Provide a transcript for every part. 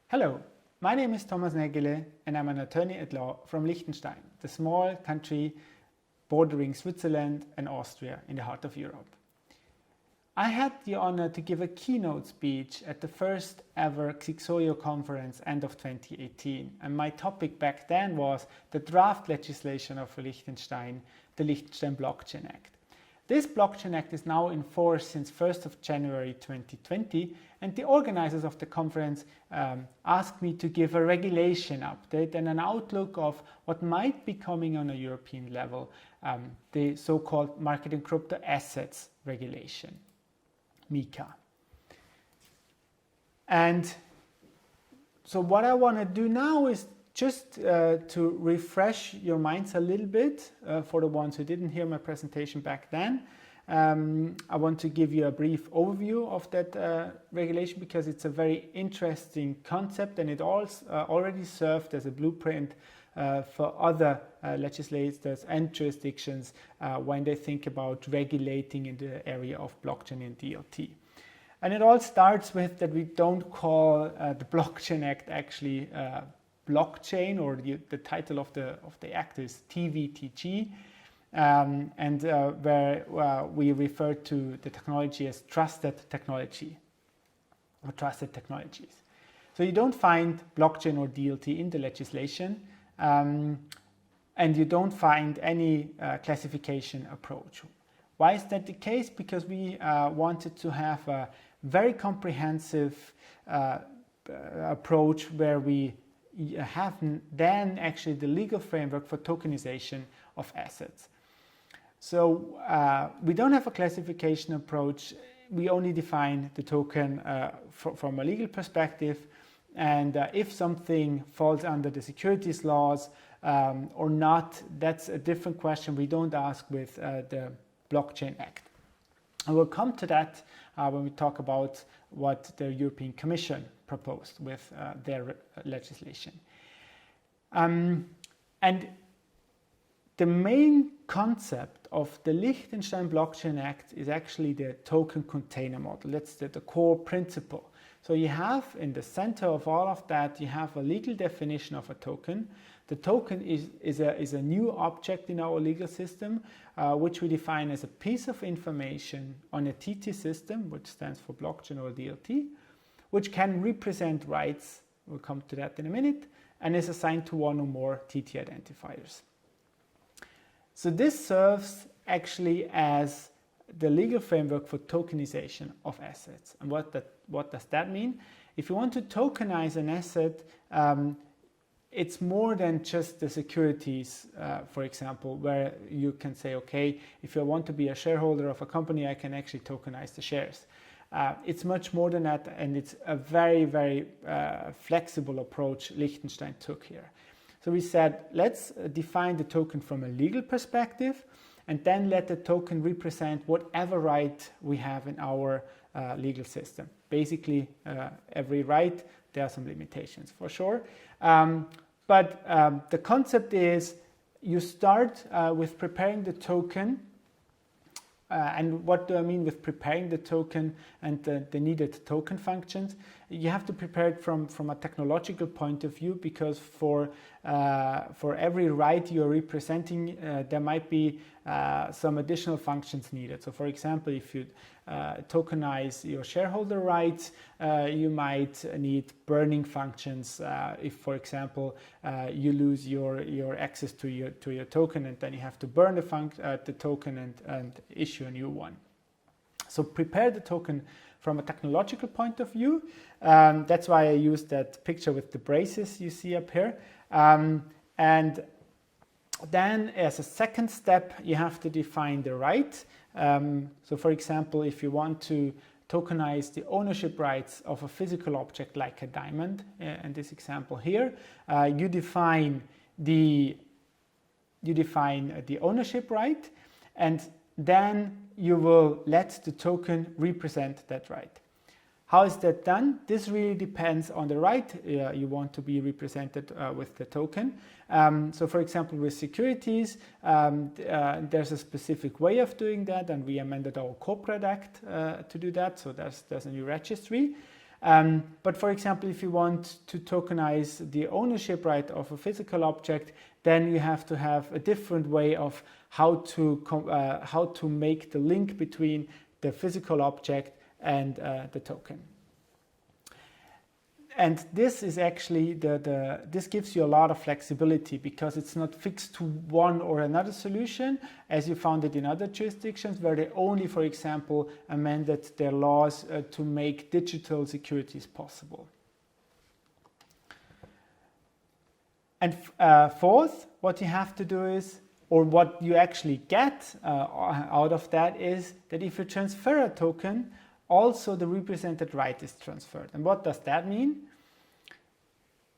Hello, my name is Sám Nägele and I'm an attorney at law from Lichtenstein, the small country bordering Switzerland and Austria in the heart of Europe. I had the honor to give a keynote speech at the first ever XIXOIO conference end of 2018, and my topic back then was the draft legislation of Liechtenstein, the Liechtenstein Blockchain Act. This Blockchain Act is now in force since 1st of January 2020, and the organizers of the conference asked me to give a regulation update and an outlook of what might be coming on a European level, the so-called Market in Crypto Assets Regulation, MiCA. And so what I want to do now is just to refresh your minds a little bit for the ones who didn't hear my presentation back then. I want to give you a brief overview of that regulation because it's a very interesting concept and it already served as a blueprint for other legislators and jurisdictions when they think about regulating in the area of blockchain and DLT. And it all starts with that we don't call the Blockchain Act actually blockchain, or the title of the act is TVTG, and where we refer to the technology as trusted technology or trusted technologies. So you don't find blockchain or DLT in the legislation, and you don't find any classification approach. Why is that the case? Because we wanted to have a very comprehensive approach where we have then actually the legal framework for tokenization of assets. So we don't have a classification approach. We only define the token from a legal perspective, and if something falls under the securities laws or not, that's a different question we don't ask with the Blockchain Act. I will come to that when we talk about what the European Commission proposed with their legislation. And the main concept of the Liechtenstein Blockchain Act is actually the token container model. That's the core principle. So you have in the center of all of that, you have a legal definition of a token. The token is a new object in our legal system, which we define as a piece of information on a TT system, which stands for blockchain or DLT, which can represent rights, we'll come to that in a minute, and is assigned to one or more TT identifiers. So this serves actually as the legal framework for tokenization of assets. And what does that mean? If you want to tokenize an asset, it's more than just the securities, for example, where you can say, okay, if I want to be a shareholder of a company, I can actually tokenize the shares. It's much more than that, and it's a very, very flexible approach Liechtenstein took here. So we said, let's define the token from a legal perspective, and then let the token represent whatever right we have in our legal system. Basically, every right, there are some limitations for sure. But the concept is you start with preparing the token. And what do I mean with preparing the token and the needed token functions? You have to prepare it from a technological point of view, because for every right you're representing, there might be some additional functions needed. So for example, if you tokenize your shareholder rights, you might need burning functions. If, for example, you lose your access to your token, and then you have to burn the token and issue a new one. So prepare the token from a technological point of view. That's why I used that picture with the braces you see up here. And then as a second step, you have to define the right. So for example, if you want to tokenize the ownership rights of a physical object like a diamond, in this example here, you define the ownership right, and then you will let the token represent that right. How is that done? This really depends on the right you want to be represented with the token. So for example, with securities, there's a specific way of doing that, and we amended our Corporate Act to do that. So there's a new registry. But for example, if you want to tokenize the ownership right of a physical object, then you have to have a different way of how to make the link between the physical object and the token. And this is actually this gives you a lot of flexibility, because it's not fixed to one or another solution, as you found it in other jurisdictions where they only, for example, amended their laws to make digital securities possible. And fourth, what you have to do is, or what you actually get out of that, is that if you transfer a token, also the represented right is transferred. And what does that mean?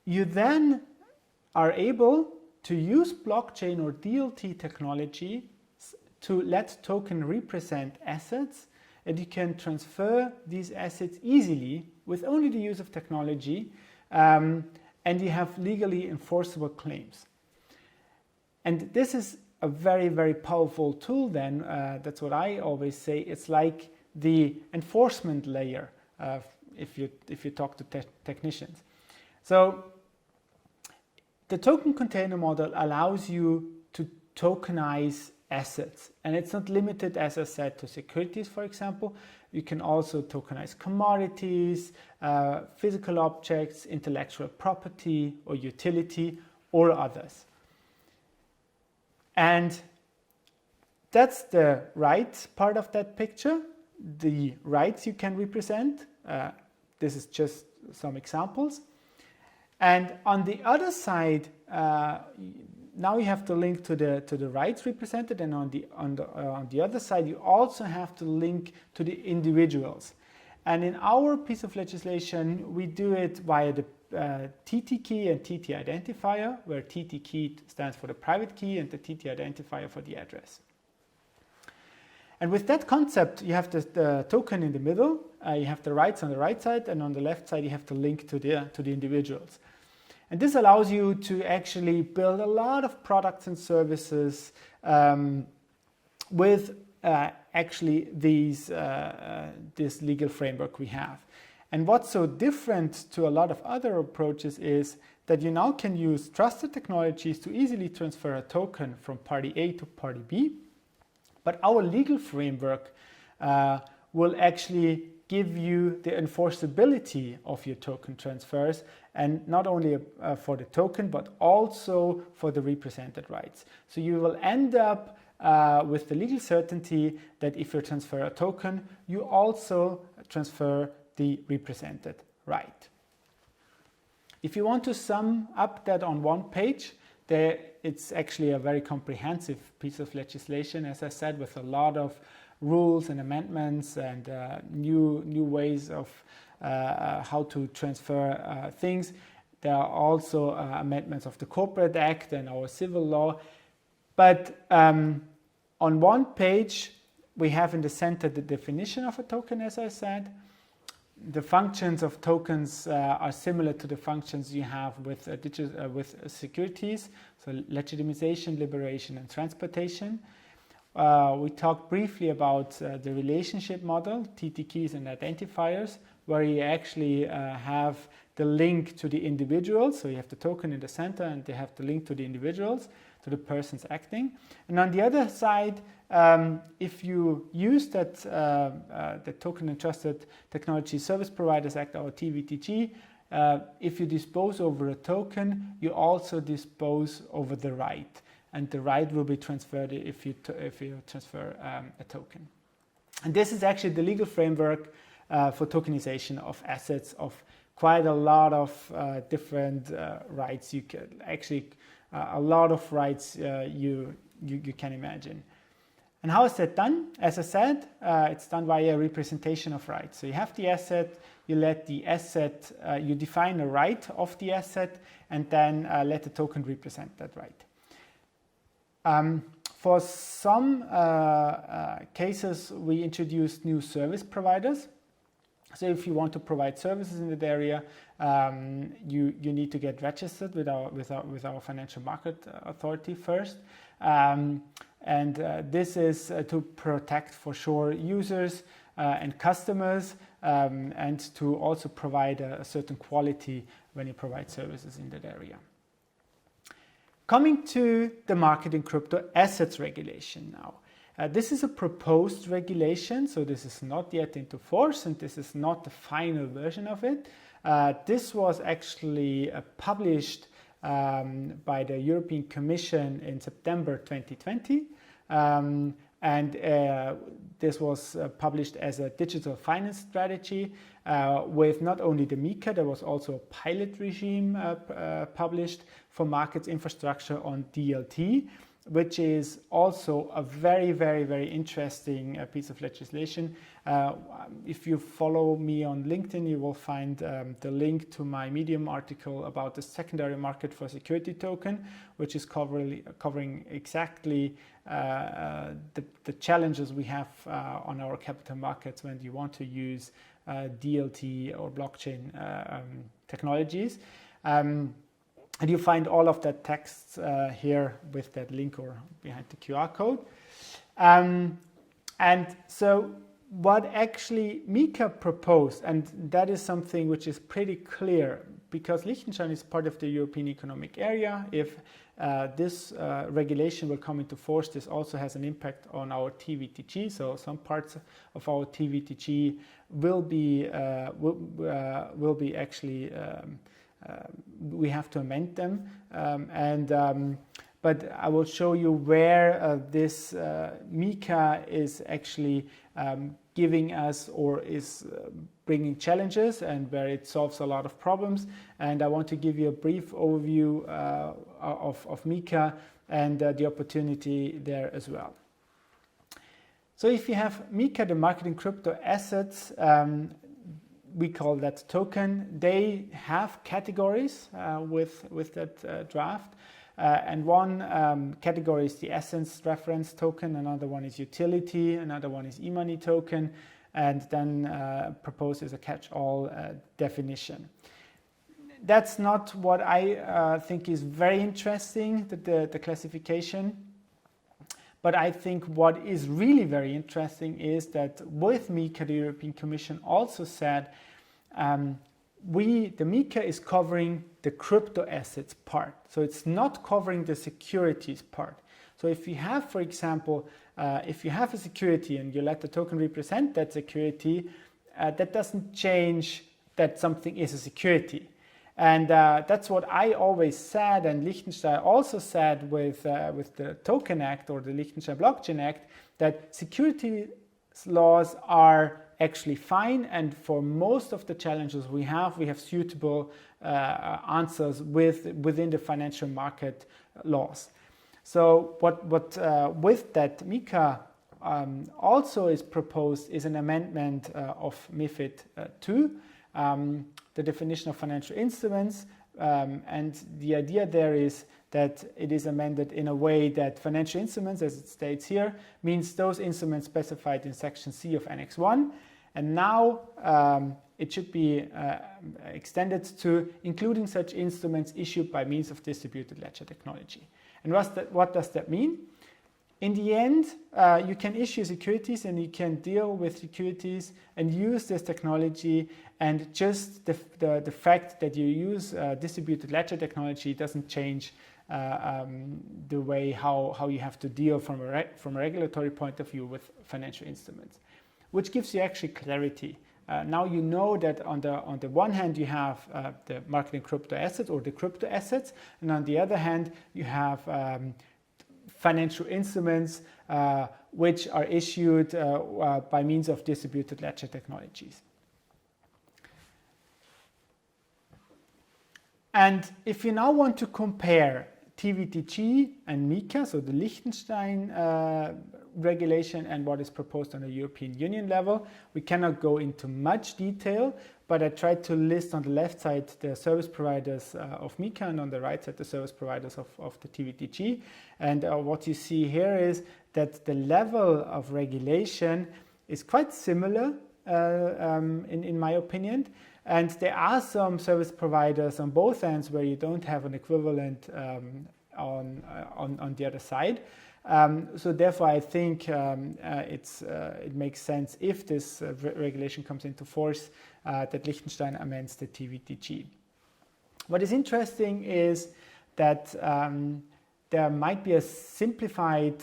You then are able to use blockchain or DLT technology to let token represent assets, and you can transfer these assets easily with only the use of technology, and you have legally enforceable claims. And this is a very, very powerful tool then. That's what I always say. It's like the enforcement layer if you talk to technicians. So the token container model allows you to tokenize assets, and it's not limited, as I said, to securities, for example. You can also tokenize commodities, physical objects, intellectual property or utility, or others. And that's the right part of that picture. The rights you can represent. This is just some examples. And on the other side, now you have to link to the rights represented, and on the other side, you also have to link to the individuals. And in our piece of legislation, we do it via the TT key and TT identifier, where TT key stands for the private key and the TT identifier for the address. And with that concept, you have the token in the middle, you have the rights on the right side, and on the left side you have the link to the individuals. And this allows you to actually build a lot of products and services with actually this legal framework we have. And what's so different to a lot of other approaches is that you now can use trusted technologies to easily transfer a token from party A to party B. But our legal framework will actually give you the enforceability of your token transfers, and not only for the token, but also for the represented rights. So you will end up with the legal certainty that if you transfer a token, you also transfer the represented right. If you want to sum up that on one page, it's actually a very comprehensive piece of legislation, as I said, with a lot of rules and amendments and new ways of how to transfer things. There are also amendments of the Corporate Act and our civil law. But on one page, we have in the center the definition of a token, as I said. The functions of tokens are similar to the functions you have with securities, so legitimization, liberation, and transportation. We talked briefly about the relationship model, TT keys and identifiers, where you actually have the link to the individuals. So you have the token in the center, and they have the link to the individuals, to the persons acting. And on the other side, if you use that the Token and Trusted Technology Service Providers Act, or TVTG, if you dispose over a token, you also dispose over the right, and the right will be transferred if you transfer a token. And this is actually the legal framework for tokenization of assets of quite a lot of different rights. You can actually a lot of rights you can imagine. And how is that done? As I said, it's done via representation of rights. So you have the asset, you let the asset, you define a right of the asset, and then let the token represent that right. For some cases, we introduced new service providers. So if you want to provide services in that area, you need to get registered with our financial market authority first. And this is to protect for sure users and customers and to also provide a certain quality when you provide services in that area. Coming to the market in crypto assets regulation now. This is a proposed regulation, so this is not yet into force and this is not the final version of it. This was actually published by the European Commission in September 2020. This was published as a digital finance strategy with not only the MiCA, there was also a pilot regime published for markets infrastructure on DLT, which is also a very, very, very interesting piece of legislation. If you follow me on LinkedIn, you will find the link to my Medium article about the secondary market for security token, which is covering exactly the challenges we have on our capital markets when you want to use DLT or blockchain technologies. And you find all of that text here with that link or behind the QR code. And so what actually MiCA proposed, and that is something which is pretty clear, because Liechtenstein is part of the European Economic Area. If this regulation will come into force, this also has an impact on our TVTG. So some parts of our TVTG will be actually we have to amend them, but I will show you where this MiCA is actually giving us or is bringing challenges and where it solves a lot of problems. And I want to give you a brief overview of MiCA and the opportunity there as well. So if you have MiCA, the market in crypto assets, we call that token. They have categories with that draft. And one category is the essence reference token, another one is utility, another one is e-money token, and then proposed as a catch-all definition. That's not what I think is very interesting, the classification. But I think what is really very interesting is that with MiCA, the European Commission also said the MiCA is covering the crypto assets part. So it's not covering the securities part. So if you have, for example, if you have a security and you let the token represent that security, that doesn't change that something is a security. And that's what I always said, and Liechtenstein also said with the Token Act or the Liechtenstein Blockchain Act, that securities laws are actually fine, and for most of the challenges we have suitable answers within the financial market laws. So what with that MiCA also is proposed is an amendment of MiFID II. The definition of financial instruments, and the idea there is that it is amended in a way that financial instruments, as it states here, means those instruments specified in section C of Annex 1, and now it should be extended to including such instruments issued by means of distributed ledger technology. And what does that mean? In the end, you can issue securities and you can deal with securities and use this technology, and just the fact that you use distributed ledger technology doesn't change the way how you have to deal from a regulatory point of view with financial instruments, which gives you actually clarity. Now you know that on the one hand you have the market in crypto assets or the crypto assets, and on the other hand you have financial instruments which are issued by means of distributed ledger technologies. And if you now want to compare TVTG and MiCA, so the Liechtenstein regulation and what is proposed on the European Union level, we cannot go into much detail, but I tried to list on the left side the service providers of MiCA and on the right side the service providers of the TVTG. And what you see here is that the level of regulation is quite similar in my opinion. And there are some service providers on both ends where you don't have an equivalent on the other side. So therefore, I think it makes sense if this regulation comes into force that Liechtenstein amends the TVTG. What is interesting is that there might be a simplified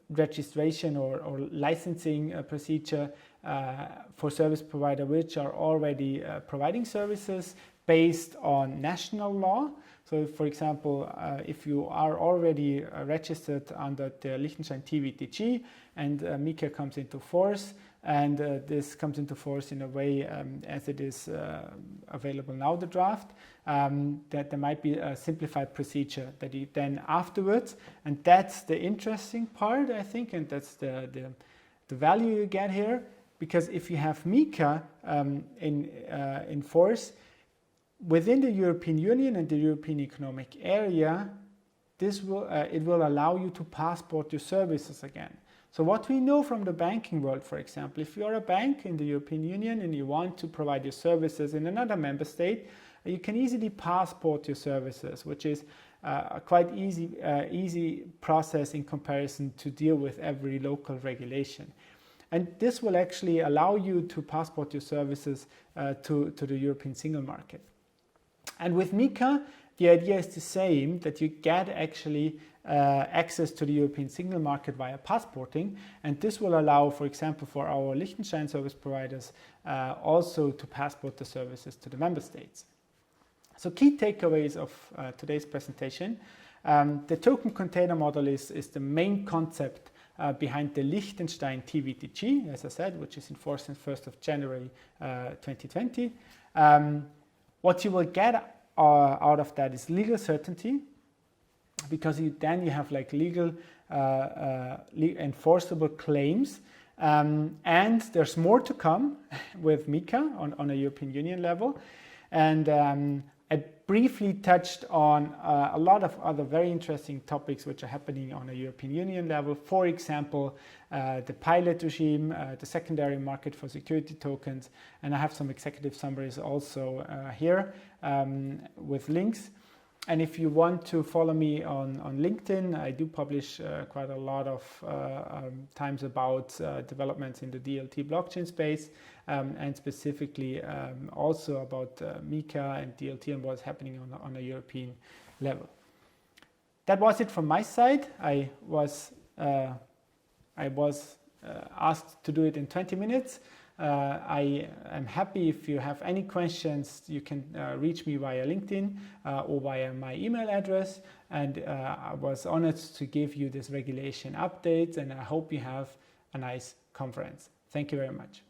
registration or licensing procedure for service providers which are already providing services based on national law. So, for example, if you are already registered under the Liechtenstein TVTG and MiCA comes into force, and this comes into force in a way as it is available now, the draft, that there might be a simplified procedure that you then afterwards, and that's the interesting part, I think, and that's the value you get here, because if you have MiCA in force, within the European Union and the European Economic Area, it will allow you to passport your services again. So what we know from the banking world, for example, if you're a bank in the European Union and you want to provide your services in another member state, you can easily passport your services, which is a quite easy process in comparison to deal with every local regulation. And this will actually allow you to passport your services to the European single market. And with MiCA, the idea is the same, that you get actually access to the European single market via passporting, and this will allow, for example, for our Liechtenstein service providers also to passport the services to the member states. So key takeaways of today's presentation. The token container model is the main concept behind the Liechtenstein TVTG, as I said, which is in force on 1st of January 2020. What you will get out of that is legal certainty, because then you have like legal enforceable claims, and there's more to come with MiCA on a European Union level. And I briefly touched on a lot of other very interesting topics which are happening on a European Union level. For example, the pilot regime, the secondary market for security tokens, and I have some executive summaries also here with links. And if you want to follow me on LinkedIn, I do publish quite a lot of times about developments in the DLT blockchain space, and specifically also about MiCA and DLT and what's happening on a European level. That was it from my side. I was asked to do it in 20 minutes. I am happy if you have any questions, you can reach me via LinkedIn or via my email address. And I was honored to give you this regulation update, and I hope you have a nice conference. Thank you very much.